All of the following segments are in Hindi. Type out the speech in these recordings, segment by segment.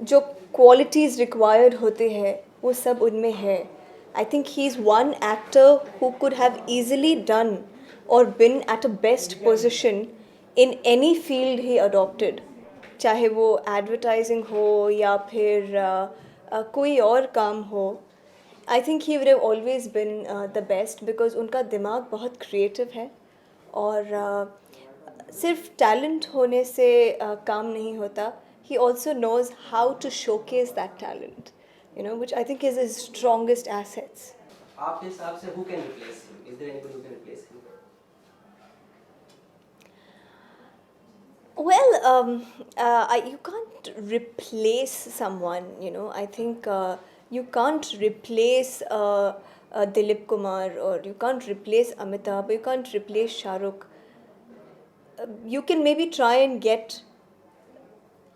जो क्वालिटीज़ रिक्वायर्ड होते हैं वो सब उनमें है. I think he's one actor who could have easily done or been at a best position in any field he adopted. चाहे वो एडवर्टाइजिंग हो या फिर कोई और काम हो. I think he would have always been the best because उनका दिमाग बहुत क्रिएटिव है. और सिर्फ टैलेंट होने से काम नहीं होता. He also knows how to showcase that talent, which I think is his strongest assets. आपके हिसाब से who can replace him? Is there anybody who can replace him? Well, you can't replace someone, I think you can't replace Dilip Kumar, or you can't replace Amitabh, you can't replace Shah Rukh. You can maybe try and get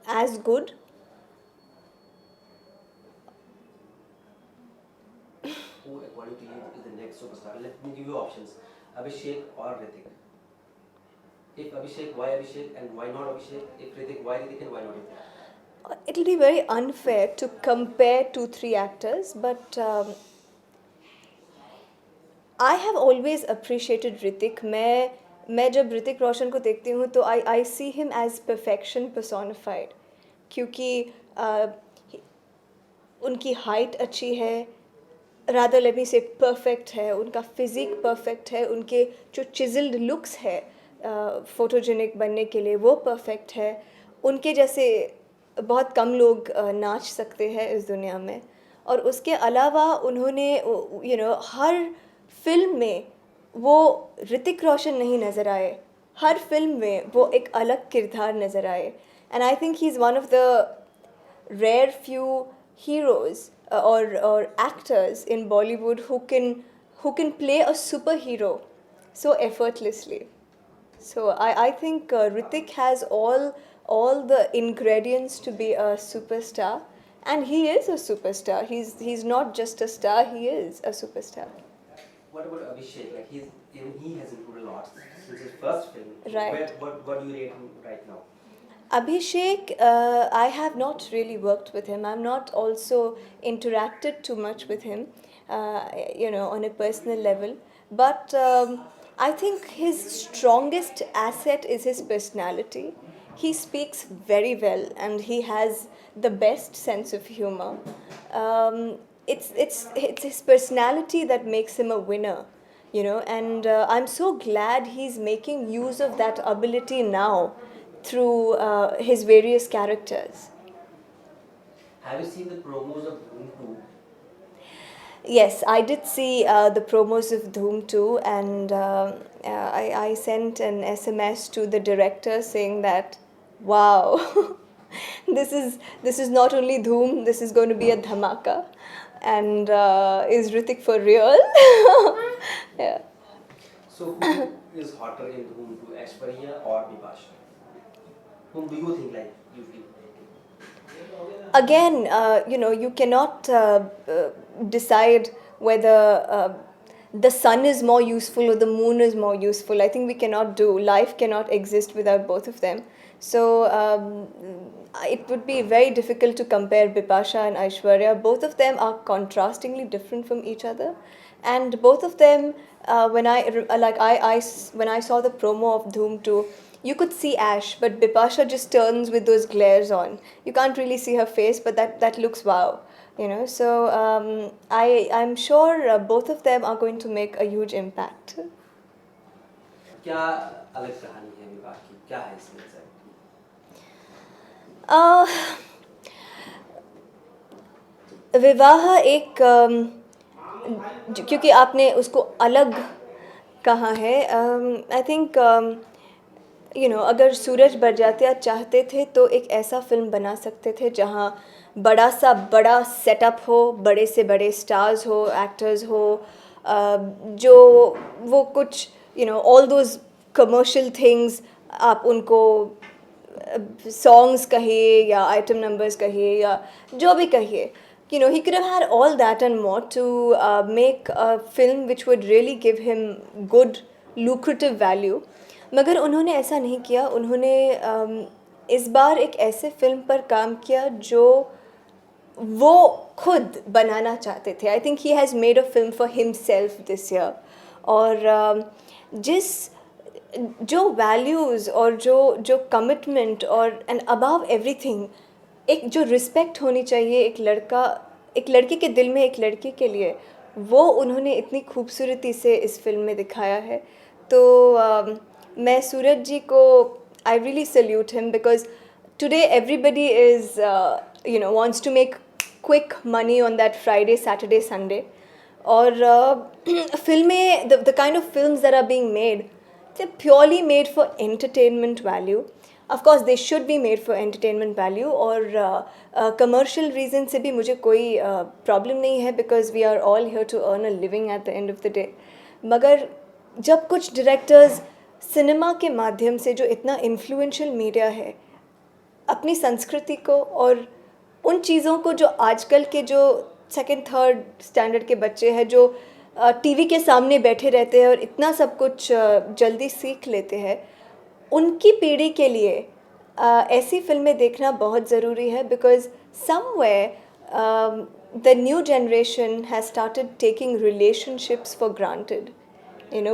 as good. Who, according to you, is the next superstar? Let me give you options: Abhishek or Hrithik. If Abhishek, why Abhishek, and why not Abhishek? If Hrithik, why Hrithik, and why not Hrithik? It'll be very unfair to compare 2-3 actors, but I have always appreciated Hrithik. मैं जब ऋतिक रोशन को देखती हूँ तो I see him as perfection personified, क्योंकि उनकी हाइट अच्छी है, rather let me say perfect है, उनका फिजिक परफेक्ट है, उनके जो चिजल्ड लुक्स है फोटोजेनिक बनने के लिए वो परफेक्ट है. उनके जैसे बहुत कम लोग नाच सकते हैं इस दुनिया में. और उसके अलावा उन्होंने हर फिल्म में वो ऋतिक रोशन नहीं नज़र आए, हर फिल्म में वो एक अलग किरदार नज़र आए. And I think he is one of the rare few heroes or actors in Bollywood who can play a superhero so effortlessly. So I think Hrithik has all the ingredients to be a superstar, and he is a superstar. He's not just a star; he is a superstar. What about Abhishek? Like even he has improved a lot since his first film. Right. What do you rate him right now? Abhishek, I have not really worked with him. I'm not also interacted too much with him, on a personal level. But I think his strongest asset is his personality. He speaks very well, and he has the best sense of humor. It's his personality that makes him a winner, and I'm so glad he's making use of that ability now through his various characters. Have you seen the promos of Dhoom 2? Yes, I did see the promos of Dhoom 2, and I sent an SMS to the director saying that, wow, this is not only Dhoom, this is going to be a dhamaka, and is Hrithik for real? Yeah. So who is hotter in Dhoom 2, Aishwarya or Bipasha? Whom do you think like you feel? Again, you cannot decide whether the sun is more useful or the moon is more useful. I think we cannot do. Life cannot exist without both of them. So it would be very difficult to compare Bipasha and Aishwarya. Both of them are contrastingly different from each other, and both of them, when when I saw the promo of Dhoom 2, you could see Ash, but Bipasha just turns with those glares on. You can't really see her face, but that looks wow. So I'm sure both of them are going to make a huge impact. क्या अलग कहानी है विवाह की? क्या है इसमें सर? विवाह एक क्योंकि आपने उसको अलग कहा है, आई थिंक अगर सूरज बरजातिया चाहते थे तो एक ऐसा फिल्म बना सकते थे जहाँ बड़ा सेटअप हो, बड़े से बड़े स्टार्स हो, एक्टर्स हो, जो वो कुछ ऑल दोज कमर्शियल थिंग्स आप उनको सॉन्ग्स कहिए या आइटम नंबर्स कहिए या जो भी कहिए, he could have had all that and more to make a film which would really give him good lucrative value. मगर उन्होंने ऐसा नहीं किया. उन्होंने इस बार एक ऐसे फिल्म पर काम किया जो वो खुद बनाना चाहते थे. I think he has made a film for himself this year. और जिस जो वैल्यूज़ और जो जो कमिटमेंट और एंड अबव एवरीथिंग एक जो रिस्पेक्ट होनी चाहिए एक लड़के के दिल में एक लड़की के लिए, वो उन्होंने इतनी खूबसूरती से इस फिल्म में दिखाया है. तो मैं सूरज जी को I really salute him because today everybody is wants to make quick money on that Friday, Saturday, Sunday. और फिल्में the kind of films that are being made, they're purely made for entertainment value. Of course they should be made for entertainment value. और commercial reason से भी मुझे कोई problem नहीं है because we are all here to earn a living at the end of the day. मगर जब कुछ directors सिनेमा के माध्यम से जो इतना influential मीडिया है अपनी संस्कृति को और उन चीज़ों को जो आजकल के जो सेकंड थर्ड स्टैंडर्ड के बच्चे हैं जो टीवी के सामने बैठे रहते हैं और इतना सब कुछ जल्दी सीख लेते हैं, उनकी पीढ़ी के लिए ऐसी फिल्में देखना बहुत ज़रूरी है because somewhere the new generation has started taking relationships for granted.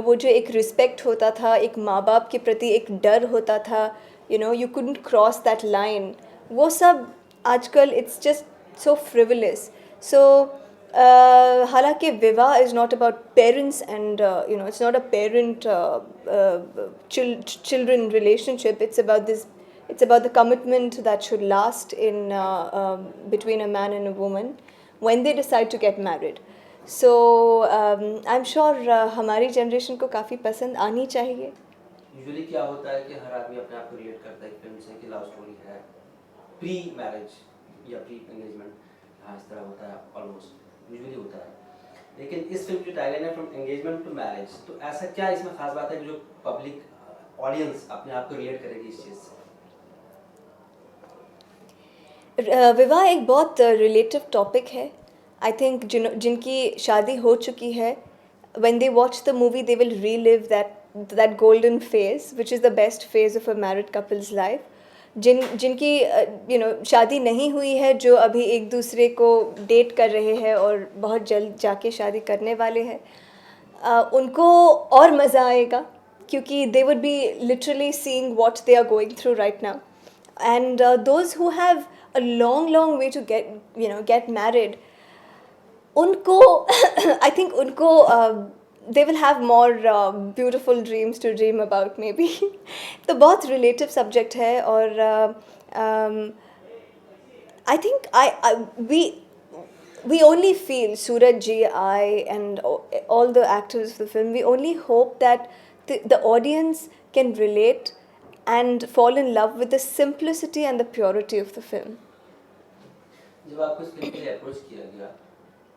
वो जो एक रिस्पेक्ट होता था, एक माँ बाप के प्रति एक डर होता था, you couldn't cross that line. वो सब आजकल it's just so frivolous. So हालांकि विवाह is not about parents and it's not a parent children relationship. It's about the commitment that should last in between a man and a woman when they decide to get married. So I'm sure हमारी जनरेशन को काफ़ी पसंद आनी चाहिए. यूजुअली क्या होता है कि हर आदमी अपने आप को रिलेट करता है फिल्म से कि लव स्टोरी है, प्री मैरिज या प्री एंगेजमेंट, हाँ इस तरह होता है ऑलमोस्ट यूजुअली होता है. लेकिन इस फिल्म की टैगलाइन है फ्रॉम एंगेजमेंट टू मैरिज, तो ऐसा क्या इसमें खास बात है कि जो पब्लिक ऑडियंस अपने आप को रिलेट करेगी इस चीज़ से? विवाह एक बहुत रिलेटिव टॉपिक है. आई थिंक जिनकी शादी हो चुकी है, when they watch the movie they will relive that golden phase which is the best phase of a married couple's life. जिनकी शादी नहीं हुई है, जो अभी एक दूसरे को डेट कर रहे हैं और बहुत जल्द जाके शादी करने वाले हैं, उनको और मज़ा आएगा क्योंकि they would be literally seeing what they are going through right now. And those who have a long way to get married, उनको I think उनको they will have more beautiful dreams to dream about maybe. तो बहुत relative subject है. और I think we only feel, Suraj ji, I and all the actors of the film, we only hope that the audience can relate and fall in love with the simplicity and the purity of the film. जब आपको इस फिल्म के लिए अप्रोच किया गया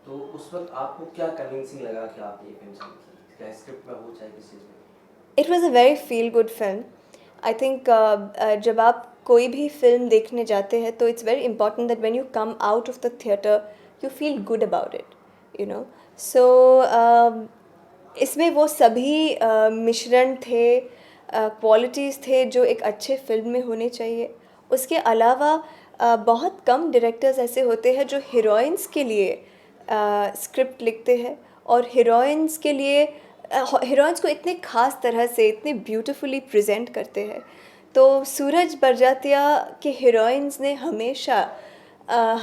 तो उस वक्त आपको क्या कन्विंसिंग लगा कि आपने ये फिल्म चलानी चाहिए, स्क्रिप्ट में हो चाहे किसी चीज़ में? It was a very feel good film. I think जब आप कोई भी फिल्म देखने जाते हैं तो it's very important that when you come out of the theatre you feel good about it, So इसमें वो सभी मिश्रण थे, क्वालिटीज़ थे जो एक अच्छे फिल्म में होने चाहिए. उसके अलावा बहुत कम डायरेक्टर्स ऐसे होते हैं जो हीरोइंस के लिए स्क्रिप्ट लिखते हैं और हीरोइंस को इतने ख़ास तरह से इतने ब्यूटीफुली प्रेजेंट करते हैं. तो सूरज बरजातिया के हीरोइंस ने हमेशा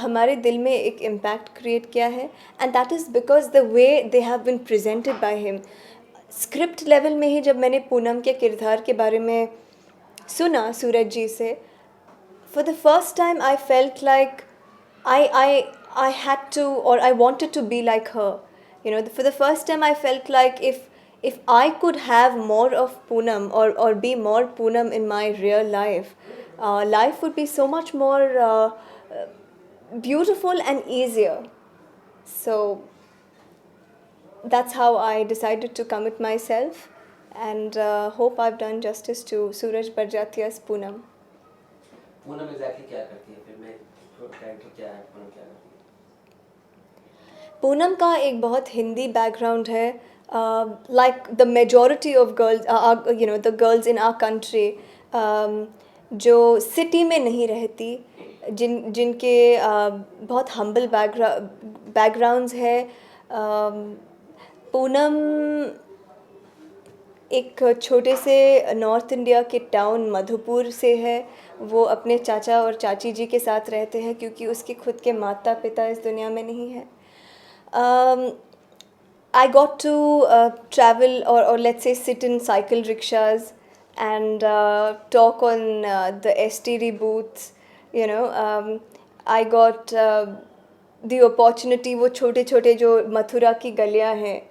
हमारे दिल में एक इम्पैक्ट क्रिएट किया है and that is because the way they have been presented by him. Script level में ही जब मैंने पूनम के किरदार के बारे में सुना सूरज जी से, for the first time I felt like I had to, or I wanted to be like her. For the first time I felt like if I could have more of Poonam or be more Poonam in my real life, life would be so much more beautiful and easier. So that's how I decided to commit myself and hope I've done justice to Suraj Barjatia's Poonam. Poonam exactly क्या करती है फिल्म में, कैरेक्टर क्या है, पूनम क्या करती है? पूनम का एक बहुत हिंदी बैकग्राउंड है. Like the majority of girls, the girls in our country जो सिटी में नहीं रहती, जिनके बहुत हम्बल बैकग्राउंड्स है। पूनम एक छोटे से नॉर्थ इंडिया के टाउन मधुपुर से है। वो अपने चाचा और चाची जी के साथ रहते हैं क्योंकि उसके खुद के माता पिता इस दुनिया में नहीं हैं। I got to travel or let's say sit in cycle rickshaws and talk on the STD booths. You know, I got the opportunity, वो छोटे छोटे जो मथुरा की गलियां हैं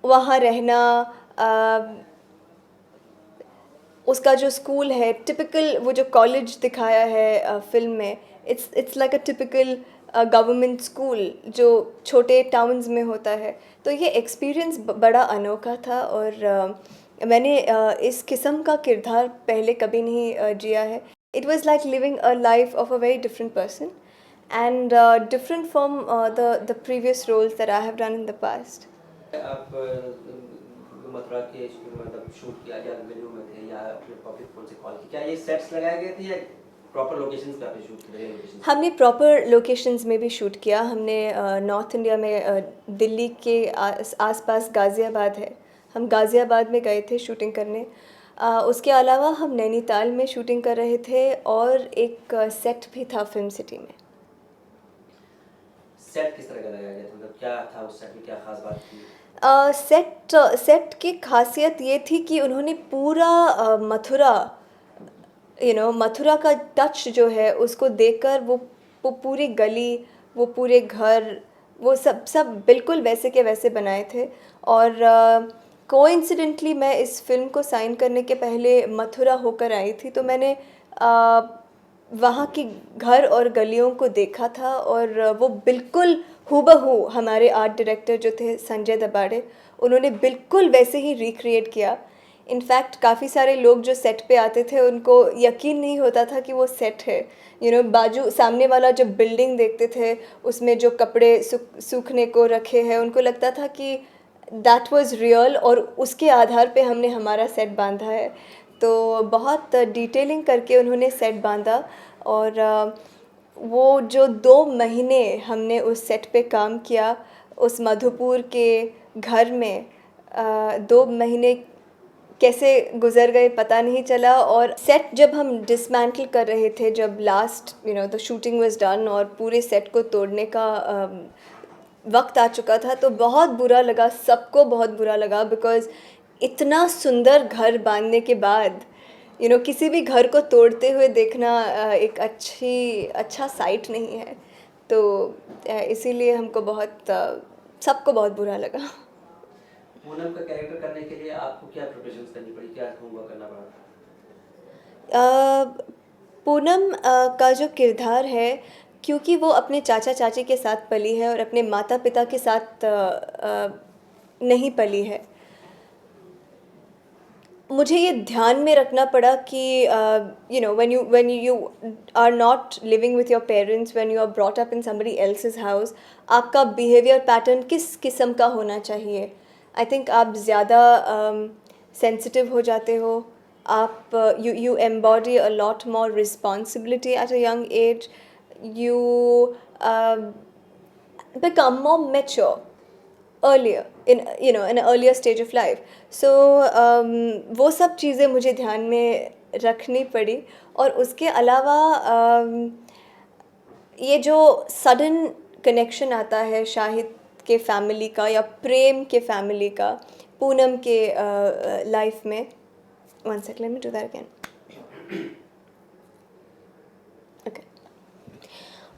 वहाँ रहना। उसका जो स्कूल है टिपिकल, वो जो कॉलेज दिखाया है फिल्म में, it's like a typical government school जो छोटे टाउन्स में होता है। तो ये एक्सपीरियंस बड़ा अनोखा था और मैंने इस किस्म का किरदार पहले कभी नहीं जिया है। It was like living a life of a very different person and different from the previous roles that I have done in the past. आप मथुरा के मतलब शूट किया या वीडियो में थे या अपने पब्लिक फोन से कॉल की, क्या ये सेट्स लगाए गए थे या प्रॉपर लोकेशंस पे आपने शूट किया? लोकेशंस हमने प्रॉपर लोकेशंस में भी शूट किया। हमने नॉर्थ इंडिया में दिल्ली के आसपास गाज़ियाबाद है, हम गाज़ियाबाद में गए थे शूटिंग करने। उसके अलावा हम नैनीताल में शूटिंग कर रहे थे और एक सेट भी था फिल्म सिटी में। सेट किस तरह का लगाया गया था, मतलब क्या था उस सेट में, क्या खास बात थी? सेट की खासियत ये थी कि उन्होंने पूरा मथुरा, मथुरा का टच जो है उसको देखकर वो पूरी गली, वो पूरे घर, वो सब बिल्कुल वैसे के वैसे बनाए थे। और कोइंसिडेंटली मैं इस फिल्म को साइन करने के पहले मथुरा होकर आई थी, तो मैंने वहाँ की घर और गलियों को देखा था और वो बिल्कुल हूबहू हमारे आर्ट डायरेक्टर जो थे संजय दबाड़े, उन्होंने बिल्कुल वैसे ही रिक्रिएट किया। इनफैक्ट काफ़ी सारे लोग जो सेट पे आते थे उनको यकीन नहीं होता था कि वो सेट है। बाजू सामने वाला जब बिल्डिंग देखते थे उसमें जो कपड़े सूखने को रखे हैं, उनको लगता था कि दैट वाज रियल और उसके आधार पे हमने हमारा सेट बांधा है। तो बहुत डिटेलिंग करके उन्होंने सेट बांधा और वो जो 2 महीने हमने उस सेट पे काम किया उस मधुपुर के घर में, 2 महीने कैसे गुजर गए पता नहीं चला। और सेट जब हम डिसमेंटल कर रहे थे, जब last the shooting was done और पूरे सेट को तोड़ने का वक्त आ चुका था, तो बहुत बुरा लगा, सबको बहुत बुरा लगा, बिकॉज़ इतना सुंदर घर बांधने के बाद किसी भी घर को तोड़ते हुए देखना एक अच्छा साइट नहीं है। तो इसीलिए सबको बहुत बुरा लगा। पूनम का कैरेक्टर करने के लिए आपको क्या प्रिपरेशंस करनी पड़ी, क्या होमवर्क करना पड़ा? पूनम का जो किरदार है, क्योंकि वो अपने चाचा चाची के साथ पली है और अपने माता पिता के साथ नहीं पली है, मुझे ये ध्यान में रखना पड़ा कि when you are not living with your parents, when you are brought up in somebody else's house, आपका बिहेवियर पैटर्न किस किस्म का होना चाहिए। आई थिंक आप ज़्यादा सेंसिटिव हो जाते हो, आप you embody a lot more responsibility at a young age, you become more mature earlier in an earlier stage of life. So वो सब चीज़ें मुझे ध्यान में रखनी पड़ी। और उसके अलावा ये जो सडन कनेक्शन आता है शाहिद के फैमिली का या प्रेम के फैमिली का पूनम के लाइफ में, one second, let me do that again. Okay.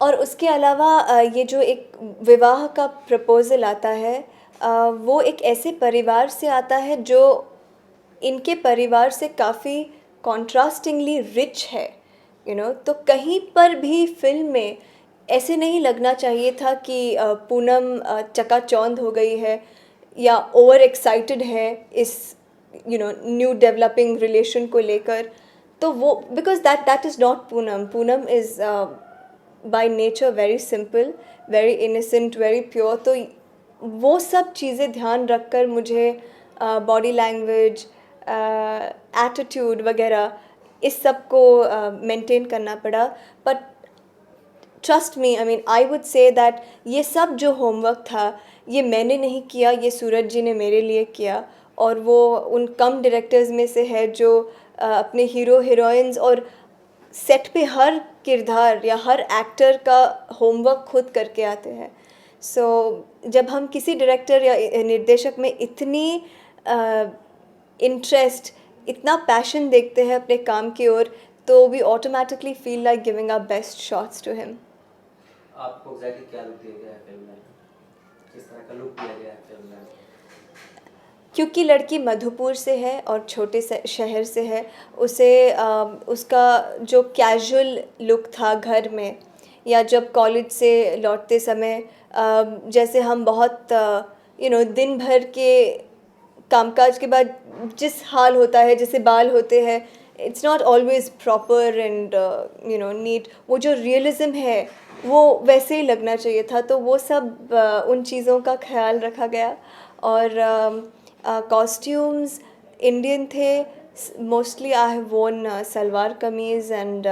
और उसके अलावा ये जो एक विवाह का प्रपोज़ल आता है, वो एक ऐसे परिवार से आता है जो इनके परिवार से काफ़ी कॉन्ट्रास्टिंगली रिच है। तो कहीं पर भी फिल्म में ऐसे नहीं लगना चाहिए था कि पूनम चकाचौंध हो गई है या ओवर एक्साइटेड है इस न्यू डेवलपिंग रिलेशन को लेकर। तो वो because that is not Poonam. Poonam is by nature very simple, very innocent, very pure. तो वो सब चीज़ें ध्यान रखकर मुझे बॉडी लैंग्वेज, एटीट्यूड वगैरह इस सब को मेंटेन करना पड़ा। But trust me, I mean I would say that ये सब जो होमवर्क था ये मैंने नहीं किया, ये सूरज जी ने मेरे लिए किया। और वो उन कम डायरेक्टर्स में से है जो अपने हीरो हीरोइंस और सेट पे हर किरदार या हर एक्टर का होमवर्क खुद करके आते हैं। सो जब हम किसी डायरेक्टर या निर्देशक में इतनी इंटरेस्ट, इतना पैशन देखते हैं अपने काम की ओर, तो we automatically feel like giving our best shots to him. आपको एग्जैक्टली क्या लुक दिया गया है फिल्म में, किस तरह का लुक दिया गया है फिल्म में? क्योंकि लड़की मधुपुर से है और छोटे शहर से है, उसे उसका जो कैजुअल लुक था घर में या जब कॉलेज से लौटते समय, जैसे हम बहुत दिन भर के कामकाज के बाद जिस हाल होता है, जैसे बाल होते हैं, it's not always proper and neat, वो जो रियलिज्म है वो वैसे ही लगना चाहिए था। तो वो सब उन चीज़ों का ख्याल रखा गया। और कॉस्ट्यूम्स इंडियन थे मोस्टली। आई हैव वोन salwar kameez and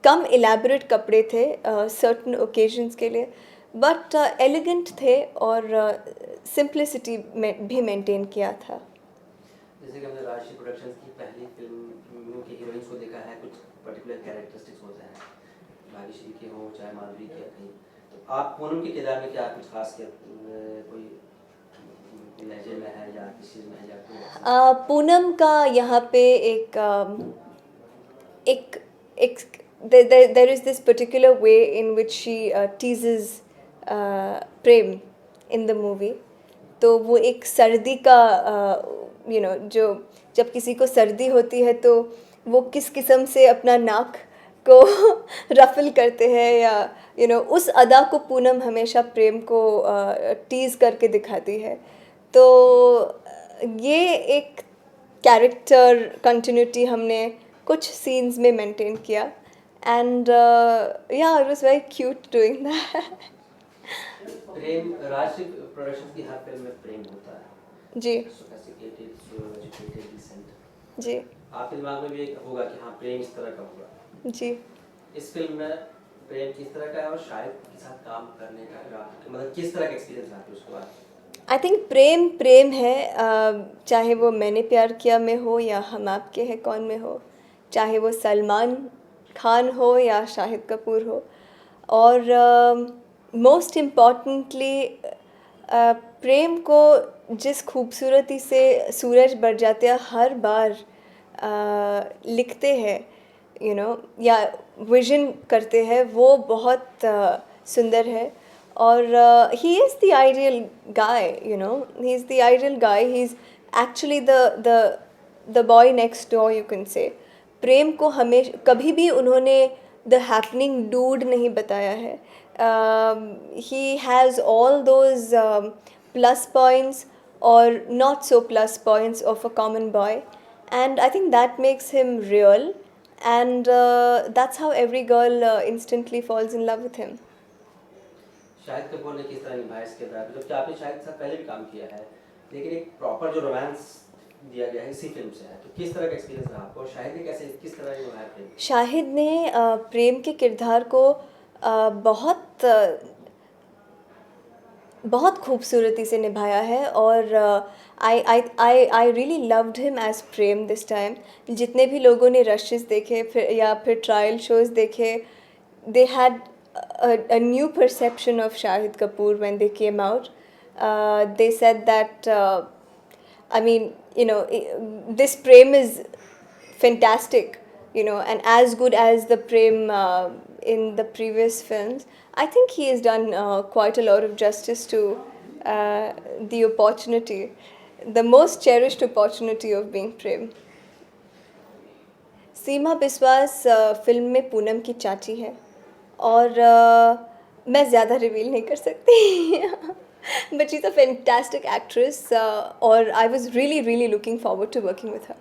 come elaborate कपड़े थे सर्टन ओकेजन्स के लिए, बट एलिगेंट थे और सिंप्लिसिटी में भी मेंटेन किया था। जैसे कि हमने राजश्री प्रोडक्शंस की पहली फिल्म की हीरोइंस को देखा है, कुछ पर्टिकुलर कैरेक्टरिस्टिक्स होते हैं, भाग्यश्री के हों चाहे माधुरी के कहीं, तो आप पूनम के किरदार में क्या कुछ खास किया, कोई लहजे में है या किस चीज़ में है या कोई? पूनम का यहाँ पे एक there is this particular way in which she teases Prem in the movie। तो वो एक सर्दी का जो जब किसी को सर्दी होती है तो वो किस किस्म से अपना नाक को रफल करते हैं, या उस अदा को पूनम हमेशा प्रेम को टीज करके दिखाती है। तो ये एक कैरेक्टर कंटिन्यूटी हमने कुछ सीन्स में मेंटेन किया, एंड या it was very cute doing that. Prem Rajshri productions की हर फिल्म में प्रेम होता है जी सोफिस्टिकेटेड, सो एजुकेटेड, डिसेंट। जी आपके दिमाग में भी एक होगा कि हाँ प्रेम इस तरह का होगा। जी। इस फिल्म में प्रेम किस तरह का है और शाहिद के साथ काम करने का मतलब किस तरह का एक्सपीरियंस रहा उसके बाद? आई थिंक प्रेम प्रेम है, चाहे वो मैंने प्यार किया में हो या हम आपके हैं कौन में हो, चाहे वो सलमान खान हो या शाहिद कपूर हो। और मोस्ट इम्पॉर्टेंटली प्रेम को जिस खूबसूरती से सूरज बरजात्या हर बार लिखते हैं या विजन करते हैं, वो बहुत सुंदर है। और he is the ideal guy, he's the ideal guy, he's actually the boy next door, you can say। प्रेम को हमेशा कभी भी उन्होंने the happening dude नहीं बताया है। He has all those plus points or not so plus points of a common boy, and I think that makes him real, and that's how every girl instantly falls in love with him। Shahid Kapoor ने किस तरह निभाया इस किरदार, जबकि आपने शाहिद के साथ पहले भी काम किया है, लेकिन एक प्रॉपर जो रोमांस दिया गया है इसी फिल्म से है, तो किस तरह का एक्सपीरियंस रहा आपको? शाहिद ने कैसे किस तरह निभाया फिल्म? शाहिद ने प्रेम के किरदार को बहुत खूबसूरती से निभाया है। और I really loved him as Prem this time. जितने भी लोगों ने रशेस देखे फिर ट्रायल शोज़ देखे, they had a new perception of Shahid Kapoor when they came out। They said that I mean this Prem is fantastic, and as good as the Prem in the previous films। I think he has done quite a lot of justice to the opportunity, the most cherished opportunity of being Prem। Seema Biswas film में पूनम की चाची है, और मैं ज़्यादा रिवील नहीं कर सकती but she is a fantastic actress, और I was really looking forward to working with her.